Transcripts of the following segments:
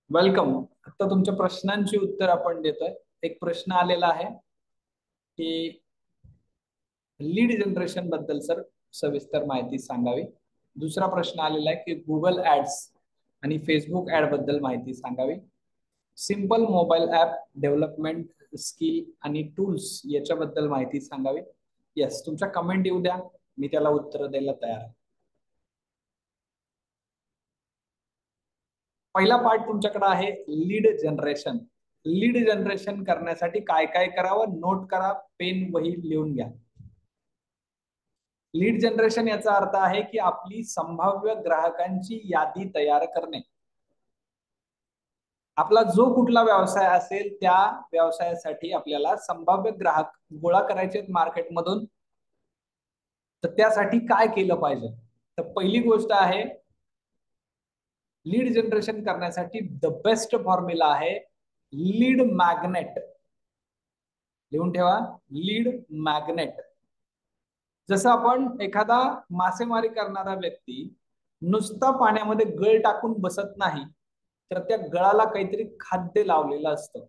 Welcome. आता तुमच्या प्रश्नांची उत्तर आपण देतोय. एक प्रश्न आलेला आहे की लीड जनरेशन बद्दल सर सविस्तर माहिती सांगावी. दुसरा प्रश्न आलेला आहे की गुगल ऍड्स आणि फेसबुक ऍड बद्दल माहिती सांगावी. Simple mobile app development skill आणि टूल्स याच्याबद्दल माहिती सांगावी. येस, तुमच्या कमेंट येऊ द्या, मी त्याला उत्तर द्यायला तयार आहे. पहिला पार्ट तुमच्याकडे आहे लीड जनरेशन. लीड जनरेशन करण्यासाठी काय काय करावं नोट करा, पेन वही लिहून घ्या. लीड जनरेशन याचा अर्थ आहे की आपली संभाव्य ग्राहकांची यादी तयार करणे. आपला जो कुठला व्यवसाय असेल त्या व्यवसायासाठी आपल्याला संभाव्य ग्राहक गोळा करायचे मार्केटमधून. तर त्यासाठी काय केलं पाहिजे? तर पहिली गोष्ट आहे, लीड जनरेशन करण्यासाठी द बेस्ट फॉर्म्युला आहे लीड मॅग्नेट. लिहून ठेवा, लीड मॅग्नेट. जसं आपण एखादा मासेमारी करणारा व्यक्ती नुसता पाण्यामध्ये गळ टाकून बसत नाही, तर त्या गळाला काहीतरी खाद्य लावलेलं असतं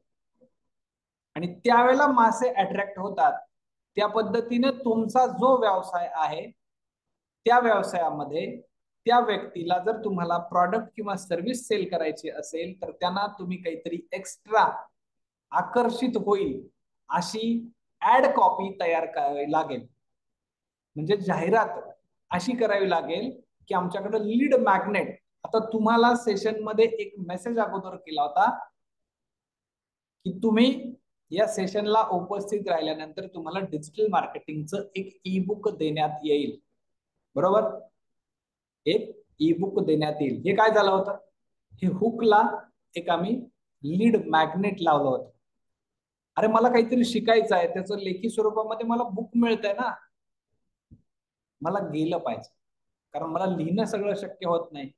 आणि त्यावेळेला मासे अट्रॅक्ट होतात. त्या पद्धतीने तुमचा जो व्यवसाय आहे त्या व्यवसायामध्ये त्या व्यक्तीला जर तुम्हाला प्रॉडक्ट किंवा सर्व्हिस सेल करायची असेल तर त्यांना तुम्ही काहीतरी एक्स्ट्रा आकर्षित होईल अशी ऍड कॉपी तयार करावी लागेल. म्हणजे जाहिरात अशी करावी लागेल की आमच्याकडे लीड मॅग्नेट. आता तुम्हाला सेशन मध्ये एक मेसेज अगोदर केला होता की तुम्ही या सेशनला उपस्थित राहिल्यानंतर तुम्हाला डिजिटल मार्केटिंगचं एक ई बुक देण्यात येईल. बरोबर, एक ई बुक देण्यात येईल. हे काय झालं होतं, हे हुकला एक आम्ही लीड मॅग्नेट लावलं होतं. अरे मला काहीतरी शिकायचं आहे, त्याचं लेखी स्वरूपामध्ये मला बुक मिळतंय ना, मला गेलं पाहिजे. कारण मला लिहिणं सगळं शक्य होत नाही,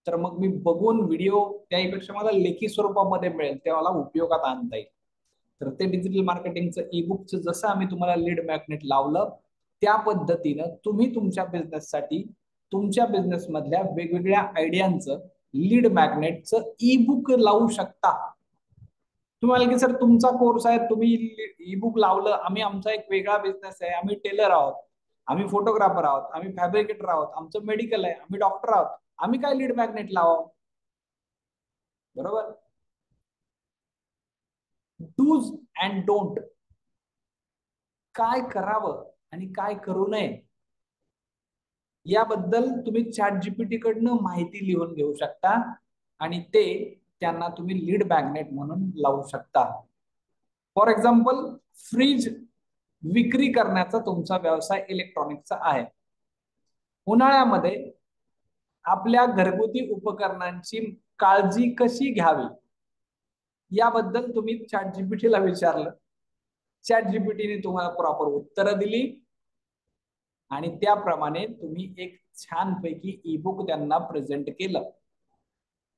तर मग मी बघून व्हिडिओ त्यापेक्षा मला लेखी स्वरूपामध्ये मिळेल, ते मला उपयोगात आणता येईल. तर ते डिजिटल मार्केटिंगचं ई बुकचं जसं आम्ही तुम्हाला लीड मॅग्नेट लावलं त्या पद्धतीनं तुम्ही तुमच्या बिझनेससाठी तुमच्या बिझनेस मधल्या वेगवेगळ्या आयडियांचं लीड मॅग्नेटचं ई बुक लावू शकता. तुम्हाला की सर तुमचा कोर्स आहे, तुम्ही ई बुक लावलं, आम्ही आमचा एक वेगळा बिझनेस आहे, आम्ही टेलर आहोत, आम्ही फोटोग्राफर आहोत, आम्ही फॅब्रिकेटर आहोत, आमचं मेडिकल आहे, आम्ही डॉक्टर आहोत, आम्ही काय लीड मॅग्नेट लावावं? बरोबर. डूज अँड डोंट, काय करावं आणि काय करू नये याबद्दल तुम्ही चॅट जीपीटी कडनं माहिती लिहून घेऊ शकता आणि ते त्यांना तुम्ही लीड मॅग्नेट म्हणून लावू शकता. फॉर एक्झाम्पल, फ्रीज विक्री करण्याचा तुमचा व्यवसाय इलेक्ट्रॉनिकचा आहे. उन्हाळ्यामध्ये आपल्या घरगुती उपकरणांची काळजी कशी घ्यावी याबद्दल तुम्ही चॅट जीपीटीला विचारलं, चॅट जीपीटीने तुम्हाला प्रॉपर उत्तरं दिली आणि त्याप्रमाणे तुम्ही एक छानपैकी ई बुक त्यांना प्रेझेंट केलं.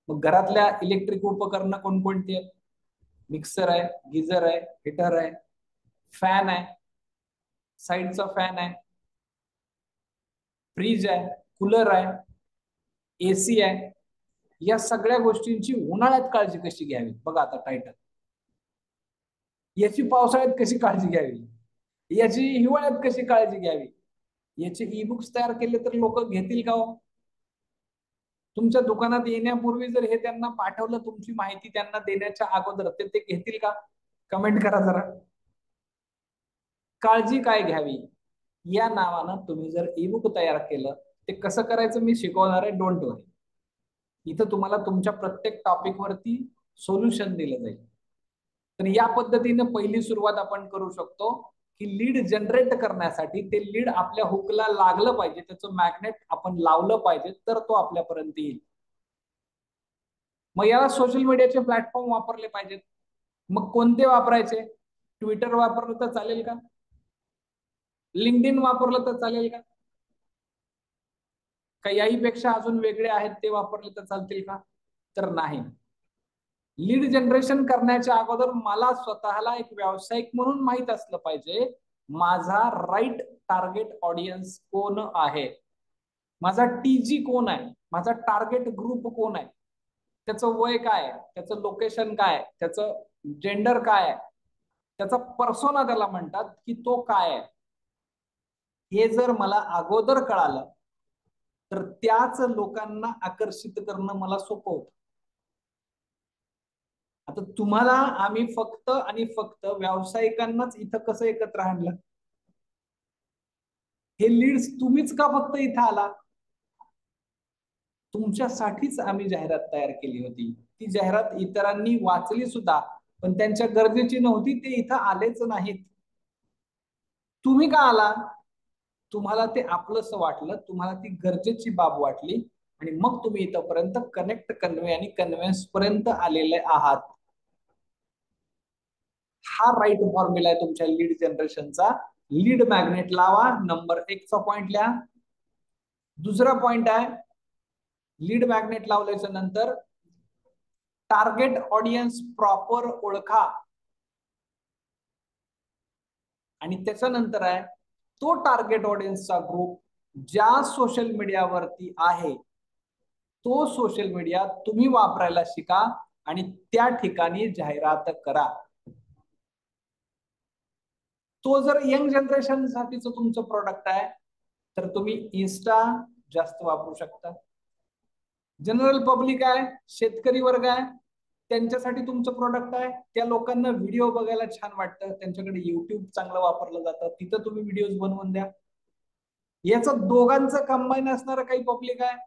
मग घरातल्या इलेक्ट्रिक उपकरणं कोणकोणती आहेत? मिक्सर आहे, गिझर आहे, हिटर आहे, फॅन आहे, साईडचा फॅन आहे, फ्रीज आहे, कूलर आहे, एसी आहे. या सगळ्या गोष्टींची उन्हाळ्यात काळजी कशी घ्यावी बघा. आता टायटल, याची पावसाळ्यात कशी काळजी घ्यावी, याची हिवाळ्यात कशी काळजी घ्यावी, याचे ई बुक्स तयार केले तर लोक घेतील का हो? तुमच्या दुकानात येण्यापूर्वी जर हे त्यांना पाठवलं, तुमची माहिती त्यांना देण्याच्या अगोदर, ते घेतील का? कमेंट करा जरा. काळजी काय घ्यावी या नावानं तुम्ही जर ई बुक तयार केलं, ते कसं करायचं मी शिकवणार आहे. डोंट वरी, इथं तुम्हाला तुमच्या प्रत्येक टॉपिक वरती सोल्युशन दिलं जाईल. तर या पद्धतीने पहिली सुरुवात आपण करू शकतो की लीड जनरेट करण्यासाठी ते लीड आपल्या हुकला लागलं पाहिजे, त्याचं मॅग्नेट आपण लावलं पाहिजे, तर तो आपल्यापर्यंत येईल. मग याला सोशल मीडियाचे प्लॅटफॉर्म वापरले पाहिजेत. मग कोणते वापरायचे? ट्विटर वापरलं तर चालेल का? लिंक्डइन वापरलं तर चालेल का? याहीपेक्षा अजून वेगळे आहेत ते वापरले तर चालतील का? तर नाही. लीड जनरेशन करण्याच्या अगोदर मला स्वतःला एक व्यावसायिक म्हणून माहित असलं पाहिजे, माझा राईट टार्गेट ऑडियन्स कोण आहे, माझा टीजी कोण आहे, माझा टार्गेट ग्रुप कोण आहे. त्याचं वय काय, त्याचं लोकेशन काय, त्याचं जेंडर काय, त्याचा पर्सोना त्याला म्हणतात की तो काय आहे, हे जर मला अगोदर कळालं तर त्याच लोकांना आकर्षित करणं मला सोपं होतं. आता तुम्हाला आम्ही फक्त आणि फक्त व्यावसायिकांनाच इथं कसं एकत्र आणलं, हे लीड्स तुम्हीच का फक्त इथं आला, तुमच्यासाठीच आम्ही जाहिरात तयार केली होती. ती जाहिरात इतरांनी वाचली सुद्धा, पण त्यांच्या गरजेची नव्हती, ते इथं आलेच नाहीत. तुम्ही का आला, तुम्हाला ते आपलंस वाटलं, तुम्हाला ती गरजेची बाब वाटली आणि मग तुम्ही इथपर्यंत कनेक्ट, कन्वे आणि कन्व्हिन्स पर्यंत आलेले आहात. हा राईट फॉर्म्युला आहे तुमच्या लीड जनरेशनचा. लीड मॅग्नेट लावा, नंबर 1 चा पॉइंट लिहा. दुसरा पॉइंट आहे, लीड मॅग्नेट लावल्याच्या नंतर टार्गेट ऑडियन्स प्रॉपर ओळखा. आणि त्याच्यानंतर आहे, तो टार्गेट ऑडियन्सचा ग्रुप ज्या सोशल मीडियावरती आहे, तो सोशल मीडिया तुम्ही वापरायला शिका आणि त्या ठिकाणी जाहिरात करा. तो जर यंग जनरेशन साठीच तुमचं प्रोडक्ट आहे तर तुम्ही इन्स्टा जास्त वापरू शकता. जनरल पब्लिक आहे, शेतकरी वर्ग आहे, त्यांच्यासाठी तुमचं प्रोडक्ट आहे. त्या लोकांना व्हिडिओ बघायला छान वाटतं, त्यांच्याकडे युट्यूब चांगलं वापरलं जातं, तिथं तुम्ही व्हिडिओज बनवून द्या. याचं दोघांचं कंबाईन असणारं काही पब्लिक आहे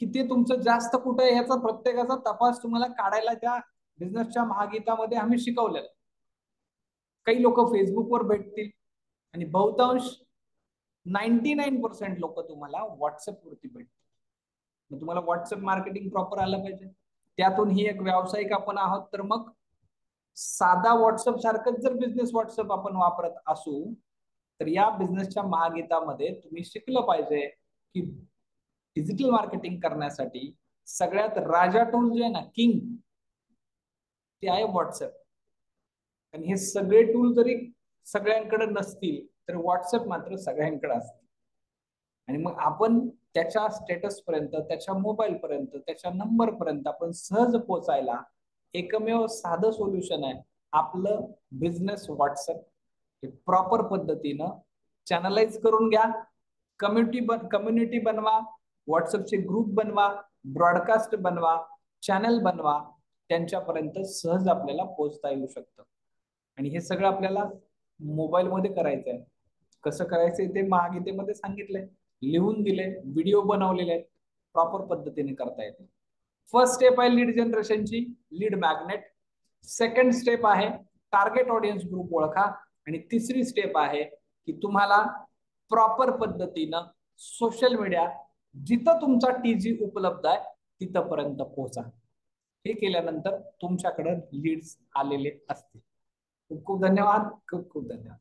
की ते तुमचं जास्त कुठे आहे ह्याचा प्रत्येकाचा तपास तुम्हाला काढायला त्या बिझनेसच्या महागीतामध्ये आम्ही शिकवलेलं. काही लोक फेसबुकवर भेटतील आणि बहुतांश 99% लोक तुम्हाला व्हॉट्सअप वरती भेटतील. तुम्हाला व्हॉट्सअप मार्केटिंग प्रॉपर आलं पाहिजे. त्यातून ही एक व्यावसायिक आपण आहोत, तर मग साधा व्हॉट्सअप सारखंच जर बिझनेस व्हॉट्सअप आपण वापरत असू तर या बिझनेसच्या महागीतामध्ये तुम्ही शिकलं पाहिजे की डिजिटल मार्केटिंग करण्यासाठी सगळ्यात राजा टूल जे आहे ना, किंग, ते आहे व्हॉट्सअप. आणि हे सगळे टूल जरी सगळ्यांकडे नसतील तर व्हॉट्सअप मात्र सगळ्यांकडे असते. आणि मग आपण त्याच्या स्टेटस पर्यंत, त्याच्या मोबाईल पर्यंत, त्याच्या नंबर पर्यंत आपण सहज पोहोचायला एकमेव साधं सोल्युशन आहे आपलं बिझनेस व्हॉट्सअप. हे प्रॉपर पद्धतीनं चॅनलाइज करून घ्या, कम्युनिटी बनवा, व्हॉट्सअपचे ग्रुप बनवा, ब्रॉडकास्ट बनवा, चॅनल बनवा, त्यांच्यापर्यंत सहज आपल्याला पोहोचता येऊ शकतं. आणि हे सगळं आपल्याला मोबाईल मध्ये करायचं आहे. कसं करायचंय ते महागीतेमध्ये सांगितलंय, लिहून दिले, व्हिडिओ बनवलेले आहेत, प्रॉपर पद्धतीने करता येते. फर्स्ट स्टेप आहे लीड जनरेशनची, लीड मॅग्नेट. सेकंड स्टेप आहे टार्गेट ऑडियन्स ग्रुप ओळखा. आणि तिसरी स्टेप आहे की तुम्हाला प्रॉपर पद्धतीनं सोशल मीडिया जिथं तुमचा टीजी उपलब्ध आहे तिथपर्यंत पोहोचा. हे केल्यानंतर तुमच्याकडे लीड्स आलेले असतील. खूप खूप धन्यवाद, खूप खूप धन्यवाद.